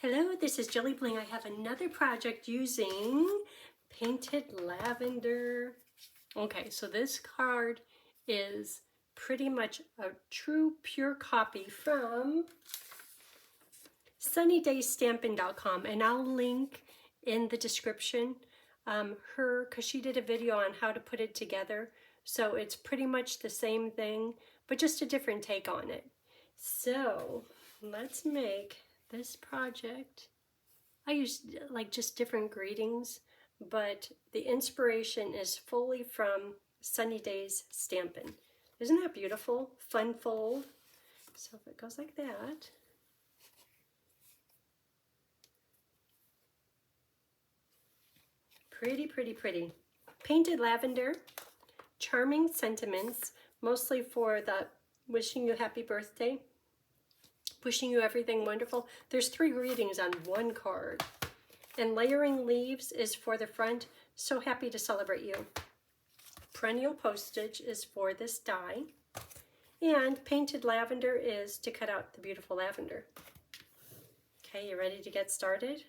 Hello, this is Jelly Bling. I have another project using painted lavender. Okay, so this card is pretty much a true pure copy from sunnydaystampin.com, and I'll link in the description because she did a video on how to put it together. So it's pretty much the same thing, but just a different take on it. So let's make this project. I use like just different greetings, but the inspiration is fully from Sunny Days Stampin'. Isn't that beautiful? Fun fold. So if it goes like that. Pretty, pretty, pretty. Painted lavender, charming sentiments, mostly for the wishing you happy birthday, wishing you everything wonderful. There's 3 greetings on one card. And layering leaves is for the front. So happy to celebrate you. Perennial postage is for this die. And painted lavender is to cut out the beautiful lavender. Okay, you ready to get started?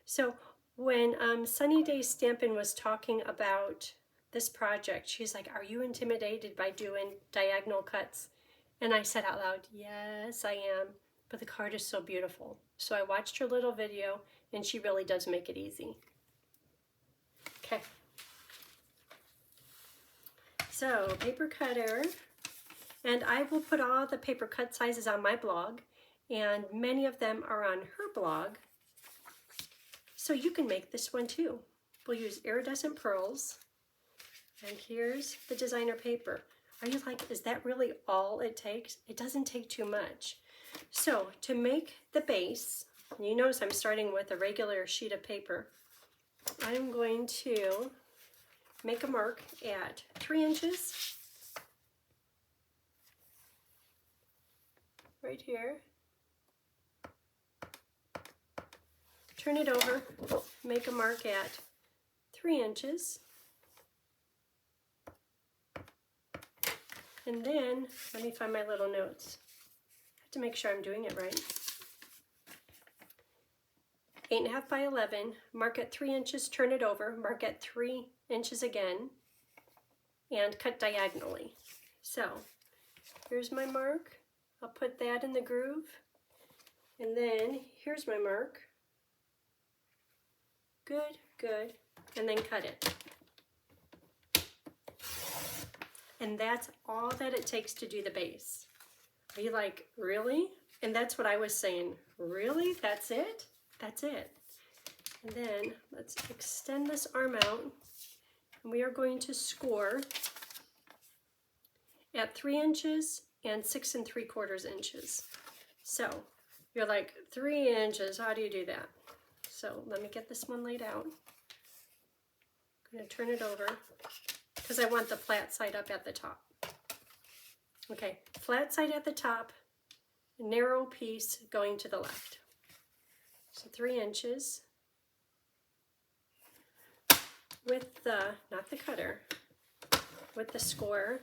So when Sunny Days Stampin' was talking about this project, she's like, are you intimidated by doing diagonal cuts? And I said out loud, yes, I am. But the card is so beautiful. So I watched her little video, and she really does make it easy. Okay. So paper cutter, and I will put all the paper cut sizes on my blog, and many of them are on her blog. So you can make this one too. We'll use iridescent pearls, and here's the designer paper. Are you like, is that really all it takes? It doesn't take too much. So to make the base, you notice I'm starting with a regular sheet of paper. I'm going to make a mark at 3 inches, right here. Turn it over, make a mark at 3 inches. And then, let me find my little notes. I have to make sure I'm doing it right. 8.5 by 11, mark at 3 inches, turn it over, mark at 3 inches again, and cut diagonally. So, here's my mark. I'll put that in the groove. And then, here's my mark. Good, good. And then cut it. And that's all that it takes to do the base. Are you like, really? And that's what I was saying. Really? That's it? That's it. And then let's extend this arm out. And we are going to score at 3 inches and 6 3/4 inches. So you're like, 3 inches, how do you do that? So let me get this one laid out. I'm going to turn it over because I want the flat side up at the top. Okay, flat side at the top, narrow piece going to the left. So 3 inches with the, not the cutter, with the score,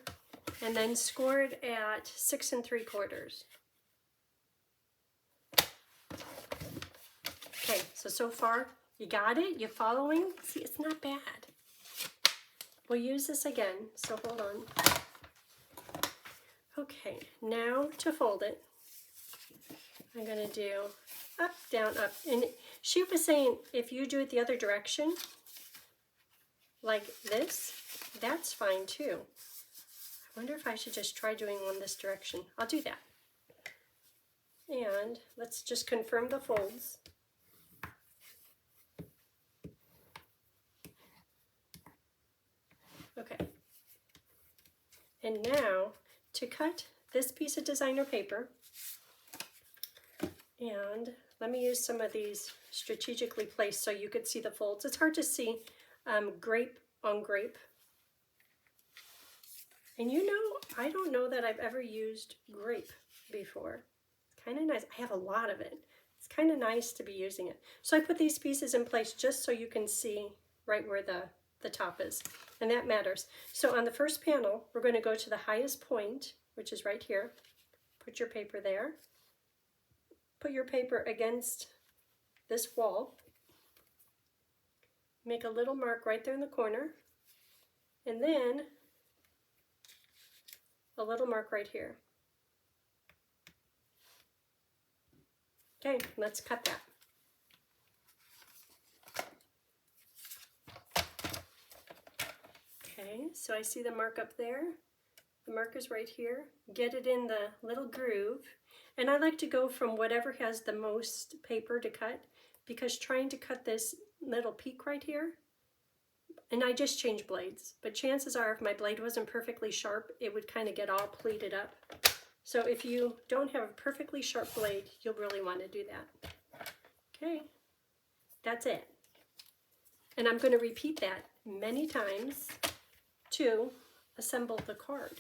and then scored at 6 3/4. Okay, so far you got it? You following? See, it's not bad. We'll use this again, so hold on. Okay, now to fold it, I'm gonna do up, down, up. And she was saying if you do it the other direction, like this, that's fine too. I wonder if I should just try doing one this direction. I'll do that. And let's just confirm the folds. Okay. And now to cut this piece of designer paper, and let me use some of these strategically placed so you could see the folds. It's hard to see grape on grape. And you know, I don't know that I've ever used grape before. It's kind of nice. I have a lot of it. It's kind of nice to be using it. So I put these pieces in place just so you can see right where the top is, and that matters. So on the first panel, we're going to go to the highest point, which is right here. Put your paper there. Put your paper against this wall. Make a little mark right there in the corner, and then a little mark right here. Okay, let's cut that. Okay, so I see the mark up there. The mark is right here. Get it in the little groove. And I like to go from whatever has the most paper to cut, because trying to cut this little peak right here, and I just changed blades, but chances are if my blade wasn't perfectly sharp, it would kind of get all pleated up. So if you don't have a perfectly sharp blade, you'll really want to do that. Okay, that's it. And I'm going to repeat that many times to assemble the card.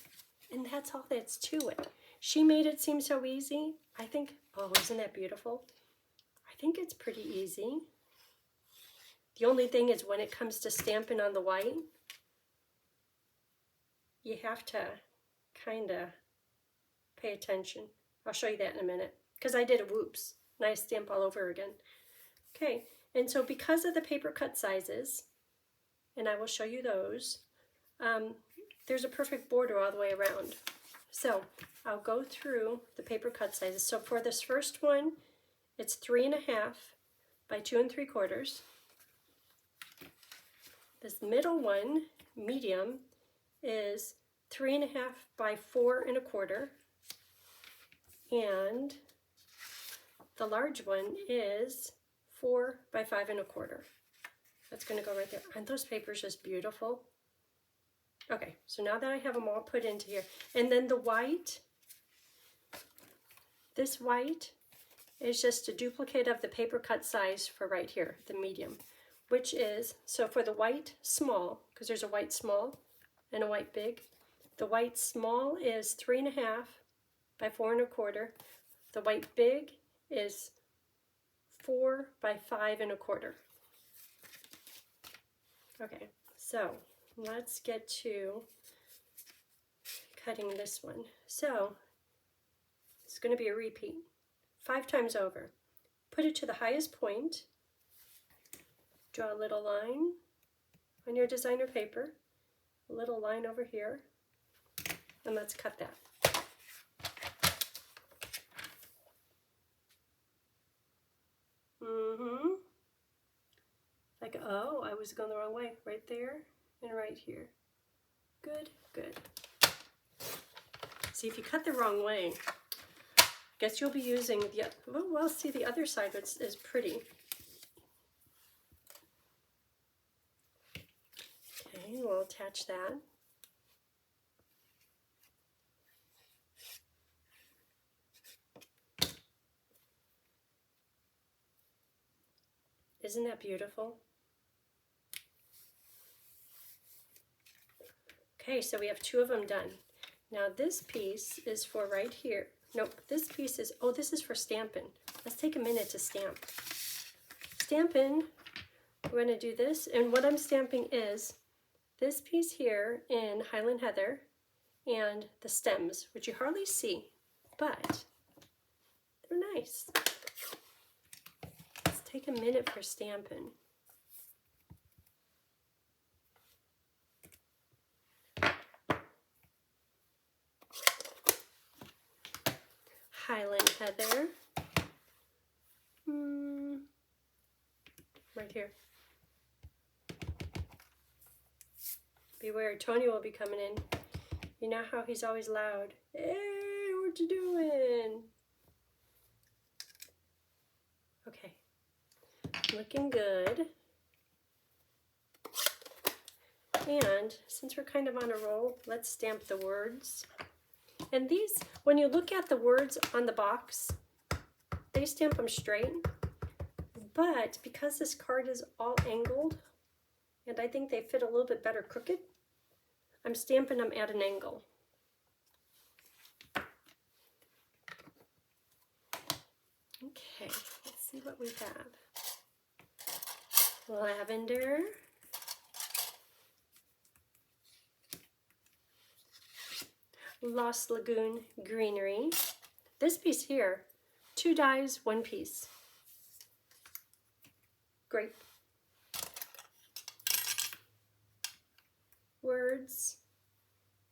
And that's all that's to it. She made it seem so easy. I think, oh, isn't that beautiful? I think it's pretty easy. The only thing is when it comes to stamping on the white, you have to kind of pay attention. I'll show you that in a minute, because I did a whoops, and I stamp all over again. Okay, and so because of the paper cut sizes, and I will show you those, there's a perfect border all the way around. So I'll go through the paper cut sizes. So for this first one, it's 3.5 by 2 3/4. This middle one, medium, is 3.5 by 4 1/4. And the large one is 4 by 5 1/4. That's going to go right there. Aren't those papers just beautiful? Okay, so now that I have them all put into here, and then the white, this white is just a duplicate of the paper cut size for right here, the medium, which is, so for the white small, because there's a white small and a white big, the white small is 3.5 by 4 1/4. The white big is 4 by 5 1/4. Okay, so let's get to cutting this one. So it's going to be a repeat 5 times over. Put it to the highest point. Draw a little line on your designer paper, a little line over here, and let's cut that. Like, oh, I was going the wrong way. Right there and right here. Good, good. See, if you cut the wrong way, I guess you'll be using the, oh, well, see, the other side is pretty. Okay, we'll attach that. Isn't that beautiful? Okay, so we have 2 of them done. Now this piece is for right here. Nope, this piece is, oh, this is for stamping. Let's take a minute to stamp. Stamping, we're going to do this, and what I'm stamping is this piece here in Highland Heather and the stems, which you hardly see, but they're nice. Let's take a minute for stamping. Highland Heather, right here. Beware, Tony will be coming in. You know how he's always loud. Hey, what you doing? Okay, looking good. And since we're kind of on a roll, let's stamp the words. And these, when you look at the words on the box, they stamp them straight. But because this card is all angled, and I think they fit a little bit better crooked, I'm stamping them at an angle. Okay, let's see what we have. Lavender. Lost Lagoon Greenery. This piece here, 2 dies, 1 piece. Grape. Words.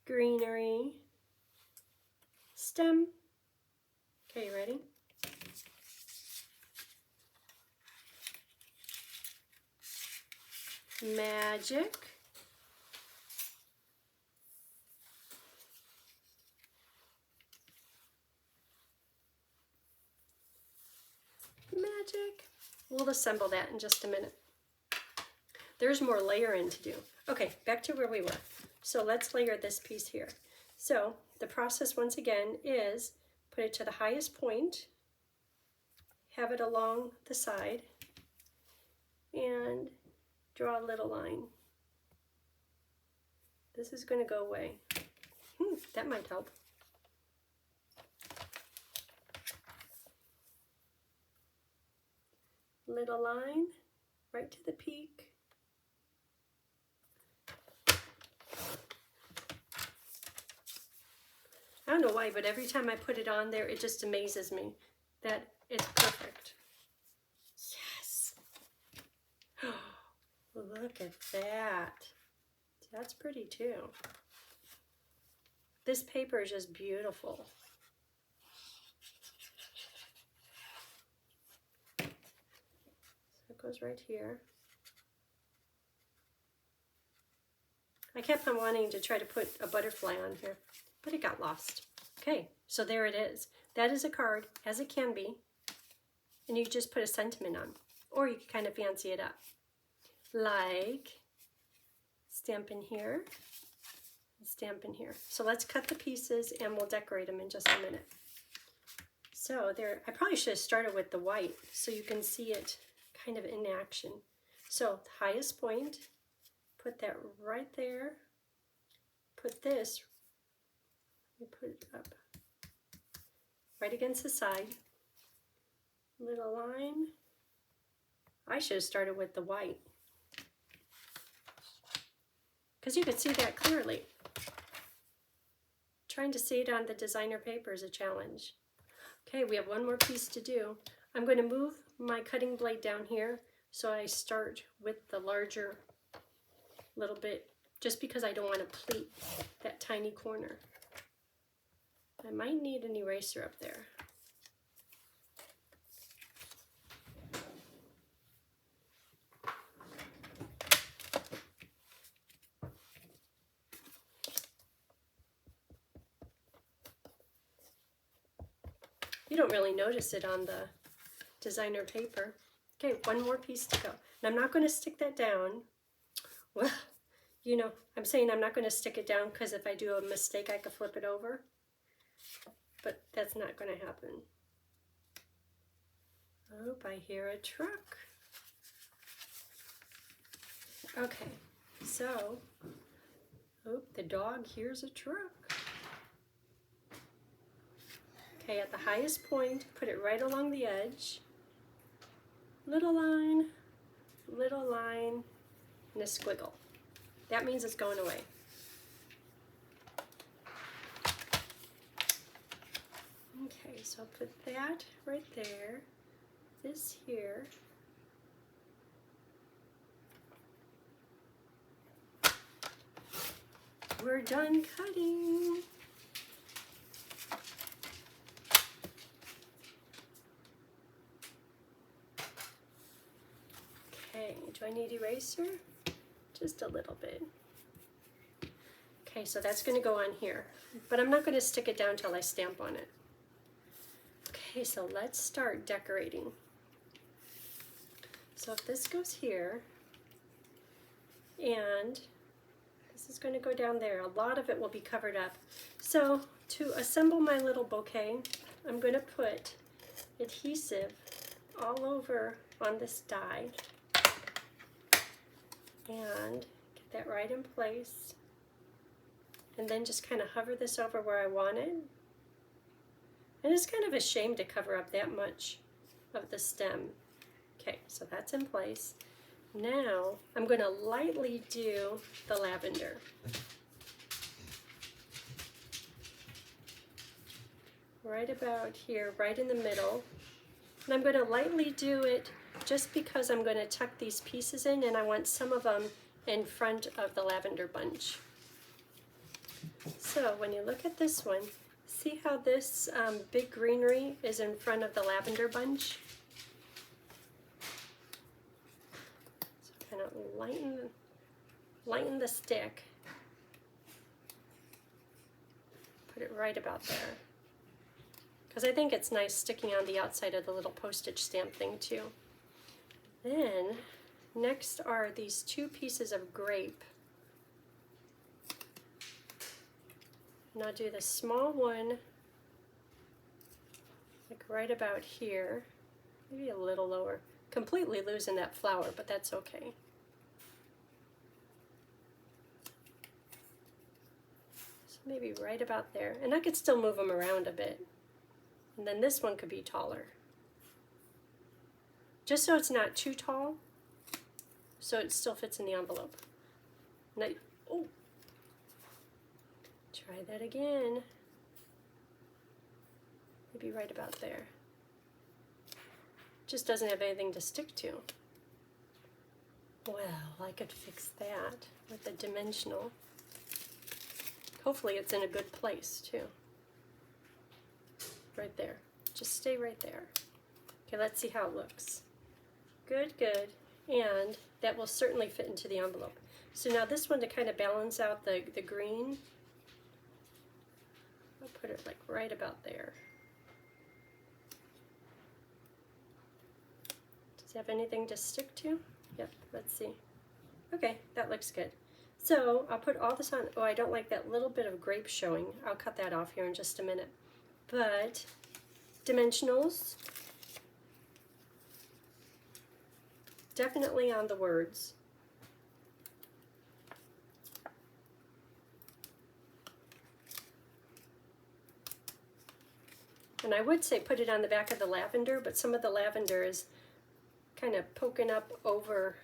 Greenery. Stem. Okay, you ready? Magic. Magic. We'll assemble that in just a minute. There's more layering to do. Okay, back to where we were. So let's layer this piece here. So the process once again is put it to the highest point, have it along the side, and draw a little line. This is going to go away. That might help. Little line right to the peak. I don't know why, but every time I put it on there, it just amazes me that it's perfect. Yes! Look at that. That's pretty too. This paper is just beautiful. So it goes right here. I kept on wanting to try to put a butterfly on here, but it got lost. Okay, so there it is. That is a card, as it can be, and you just put a sentiment on, or you can kind of fancy it up. Like, stamp in here, and stamp in here. So let's cut the pieces and we'll decorate them in just a minute. So there, I probably should have started with the white so you can see it kind of in action. So the highest point, put that right there. Put this, let me put it up, right against the side. Little line. I should have started with the white, because you could see that clearly. Trying to see it on the designer paper is a challenge. Okay, we have one more piece to do. I'm going to move my cutting blade down here so I start with the larger little bit, just because I don't want to pleat that tiny corner. I might need an eraser up there. You don't really notice it on the designer paper. Okay, one more piece to go. And I'm not going to stick that down. Well, you know, I'm saying I'm not going to stick it down because if I do a mistake, I could flip it over. But that's not going to happen. Oh, I hear a truck. Okay, so, oh, the dog hears a truck. Okay, at the highest point, put it right along the edge. Little line, and a squiggle. That means it's going away. Okay, so I'll put that right there, this here. We're done cutting. Okay, do I need eraser? Just a little bit. Okay, so that's going to go on here, but I'm not going to stick it down till I stamp on it. Okay, so let's start decorating. So if this goes here, and this is going to go down there, a lot of it will be covered up. So to assemble my little bouquet, I'm going to put adhesive all over on this die and get that right in place, and then just kind of hover this over where I want it. And it's kind of a shame to cover up that much of the stem. Okay, so that's in place. Now I'm going to lightly do the lavender. Right about here, right in the middle. And I'm going to lightly do it just because I'm going to tuck these pieces in, and I want some of them in front of the lavender bunch. So when you look at this one, see how this big greenery is in front of the lavender bunch? So kind of lighten the stick. Put it right about there. Because I think it's nice sticking on the outside of the little postage stamp thing too. Then, next are these two pieces of grape. And I'll do the small one, like right about here, maybe a little lower. Completely losing that flower, but that's okay. So maybe right about there. And I could still move them around a bit. And then this one could be taller. Just so it's not too tall, so it still fits in the envelope. Now, oh, try that again. Maybe right about there. Just doesn't have anything to stick to. Well, I could fix that with the dimensional. Hopefully it's in a good place too. Right there. Just stay right there. Okay, let's see how it looks. Good, good. And that will certainly fit into the envelope. So now this one, to kind of balance out the green, I'll put it like right about there. Does it have anything to stick to? Yep, let's see. Okay, that looks good. So I'll put all this on. Oh, I don't like that little bit of grape showing. I'll cut that off here in just a minute. But dimensionals, definitely on the words. And I would say put it on the back of the lavender, but some of the lavender is kind of poking up over.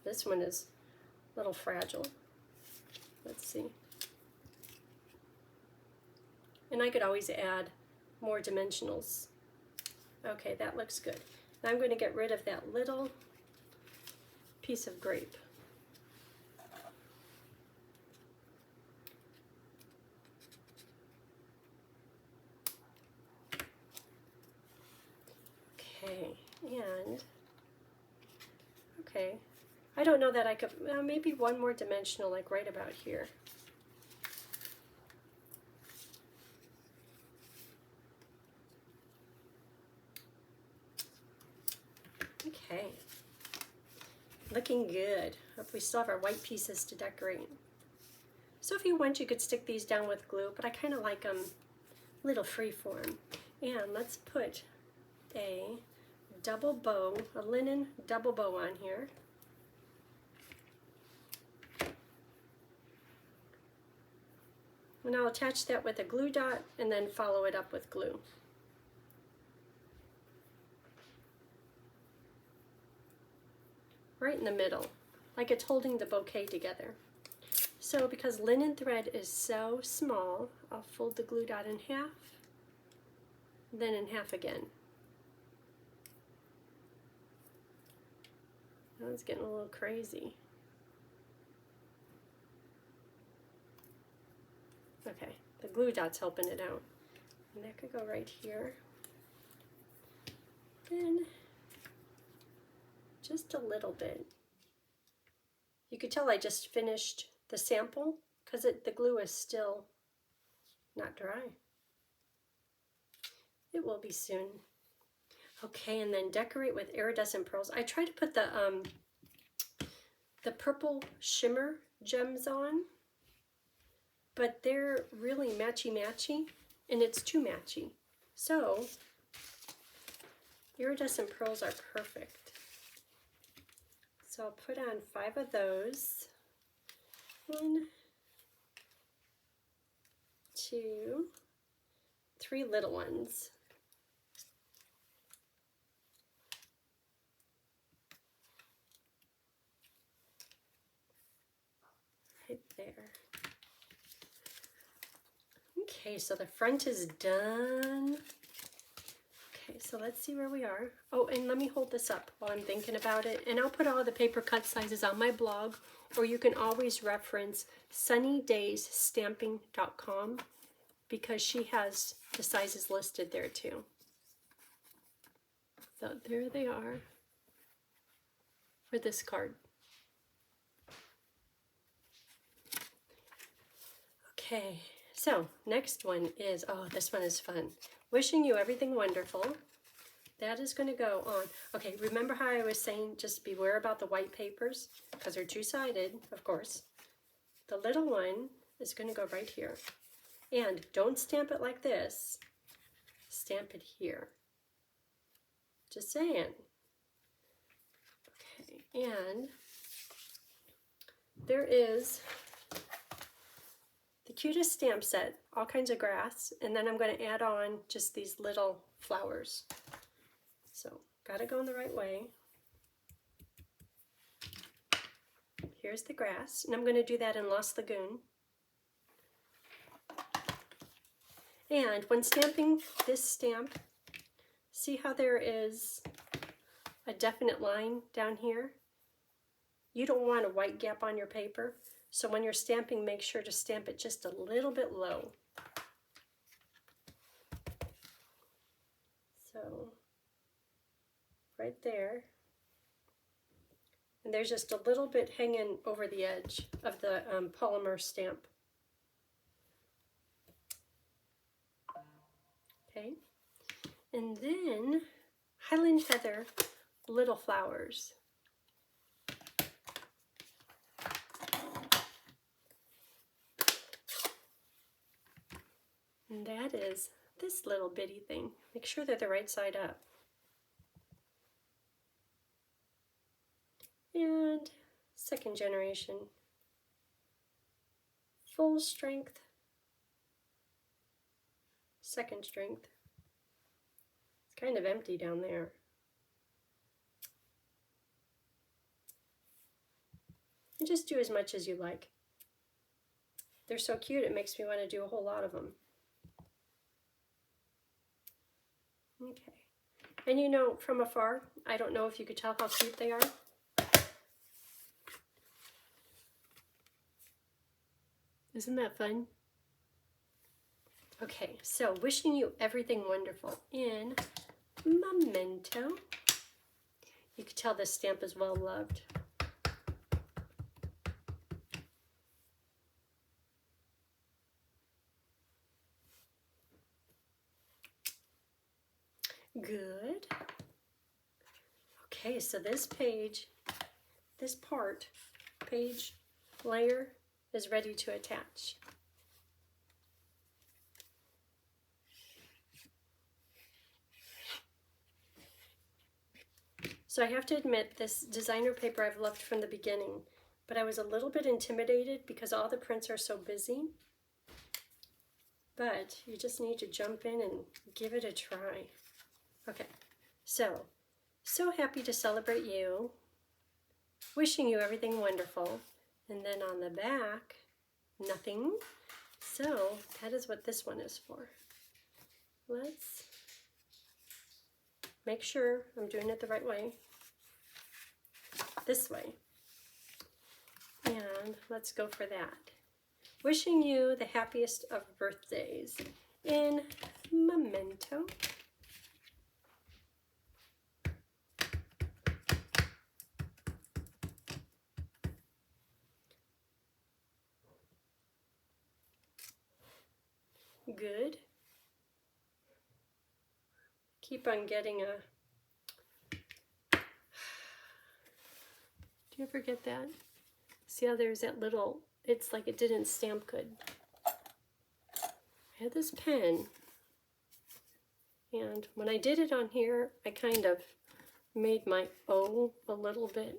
This one is a little fragile. Let's see. And I could always add more dimensionals. Okay, that looks good. Now I'm going to get rid of that little piece of grape. Okay, and okay, I don't know that I could, maybe one more dimensional, like right about here. Okay, looking good. We still have our white pieces to decorate. So if you want, you could stick these down with glue, but I kind of like them a little free-form. And let's put a double bow, a linen double bow on here. And I'll attach that with a glue dot and then follow it up with glue. Right in the middle, like it's holding the bouquet together. So because linen thread is so small, I'll fold the glue dot in half, then in half again. Now it's getting a little crazy. Okay, the glue dot's helping it out. And that could go right here. Then just a little bit. You could tell I just finished the sample because the glue is still not dry. It will be soon. Okay, and then decorate with iridescent pearls. I try to put the purple shimmer gems on, but they're really matchy-matchy, and it's too matchy. So iridescent pearls are perfect. So I'll put on 5 of those. 1, 2, 3 little ones. Right there. Okay, so the front is done. Okay, so let's see where we are. Oh, and let me hold this up while I'm thinking about it. And I'll put all the paper cut sizes on my blog, or you can always reference sunnydaysstamping.com because she has the sizes listed there too. So there they are for this card. Okay, so next one is, oh, this one is fun. Wishing you everything wonderful. That is going to go on. Okay, remember how I was saying just beware about the white papers? Because they're two-sided, of course. The little one is going to go right here. And don't stamp it like this. Stamp it here. Just saying. Okay, and there is the cutest stamp set, all kinds of grass, and then I'm going to add on just these little flowers. So, got to go in the right way. Here's the grass, and I'm going to do that in Lost Lagoon. And when stamping this stamp, see how there is a definite line down here? You don't want a white gap on your paper, so when you're stamping, make sure to stamp it just a little bit low. So, right there. And there's just a little bit hanging over the edge of the polymer stamp. Okay, and then Highland Heather little flowers. And that is this little bitty thing. Make sure they're the right side up. And second generation. Full strength. Second strength. It's kind of empty down there. And just do as much as you like. They're so cute, it makes me want to do a whole lot of them. Okay. And you know, from afar, I don't know if you could tell how cute they are. Isn't that fun? Okay, so wishing you everything wonderful in Memento. You can tell this stamp is well loved. Good. Okay, so this page, this part, page layer is ready to attach. So I have to admit, this designer paper I've loved from the beginning, but I was a little bit intimidated because all the prints are so busy. But you just need to jump in and give it a try. Okay, so happy to celebrate you, wishing you everything wonderful, and then on the back, nothing. So that is what this one is for. Let's make sure I'm doing it the right way. This way. And let's go for that. Wishing you the happiest of birthdays in Memento. Good. Keep on getting a... Do you ever get that? See how there's that little... It's like it didn't stamp good. I had this pen, and when I did it on here, I kind of made my O a little bit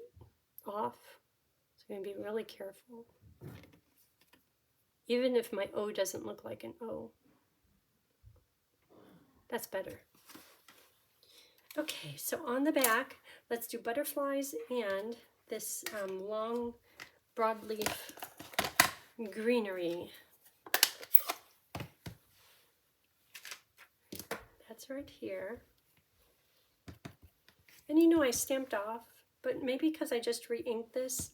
off. So I'm going to be really careful. Even if my O doesn't look like an O. That's better. Okay, so on the back, let's do butterflies and this long broadleaf greenery. That's right here. And you know I stamped off, but maybe because I just re-inked this,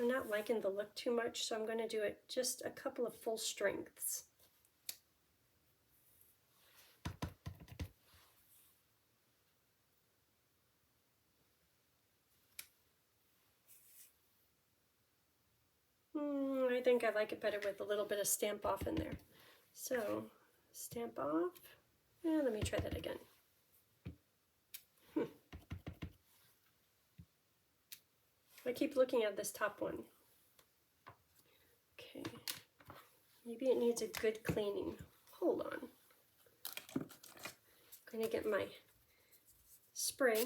I'm not liking the look too much, so I'm going to do it just a couple of full strengths. I think I like it better with a little bit of stamp off in there. So, stamp off, and let me try that again. I keep looking at this top one. Okay, maybe it needs a good cleaning. Hold on. I'm going to get my spray.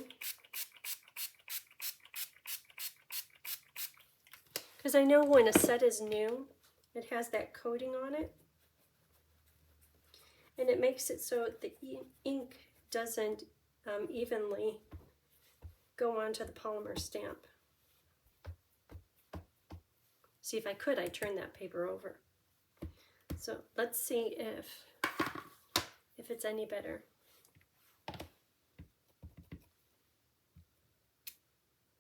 Because I know when a set is new, it has that coating on it. And it makes it so the ink doesn't evenly go onto the polymer stamp. See, if I could, I'd turn that paper over. So let's see if it's any better.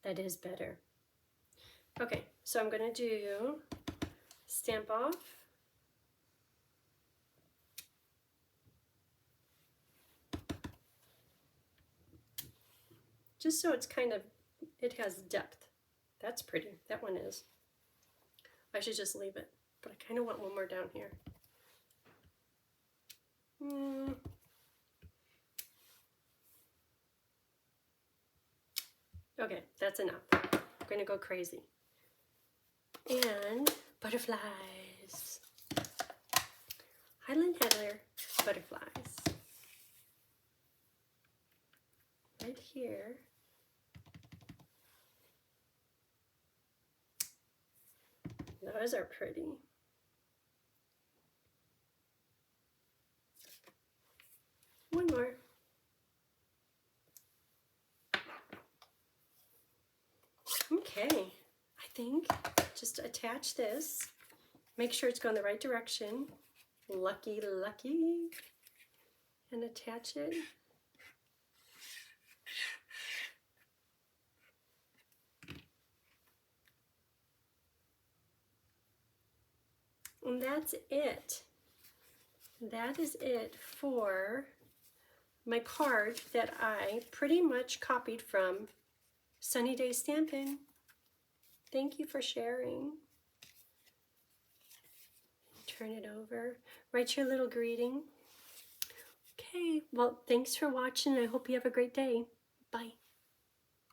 That is better. Okay, so I'm going to do stamp off. Just so it's kind of, it has depth. That's pretty. That one is. I should just leave it, but I kind of want one more down here. Okay, that's enough. I'm going to go crazy. And butterflies. Highland Heather butterflies. Right here. Those are pretty. One more. Okay, I think just attach this. Make sure it's going the right direction. Lucky, lucky. And attach it. And that's it. That is it for my card that I pretty much copied from Sunny Day Stampin'. Thank you for sharing. Turn it over. Write your little greeting. Okay, well, thanks for watching. I hope you have a great day. Bye.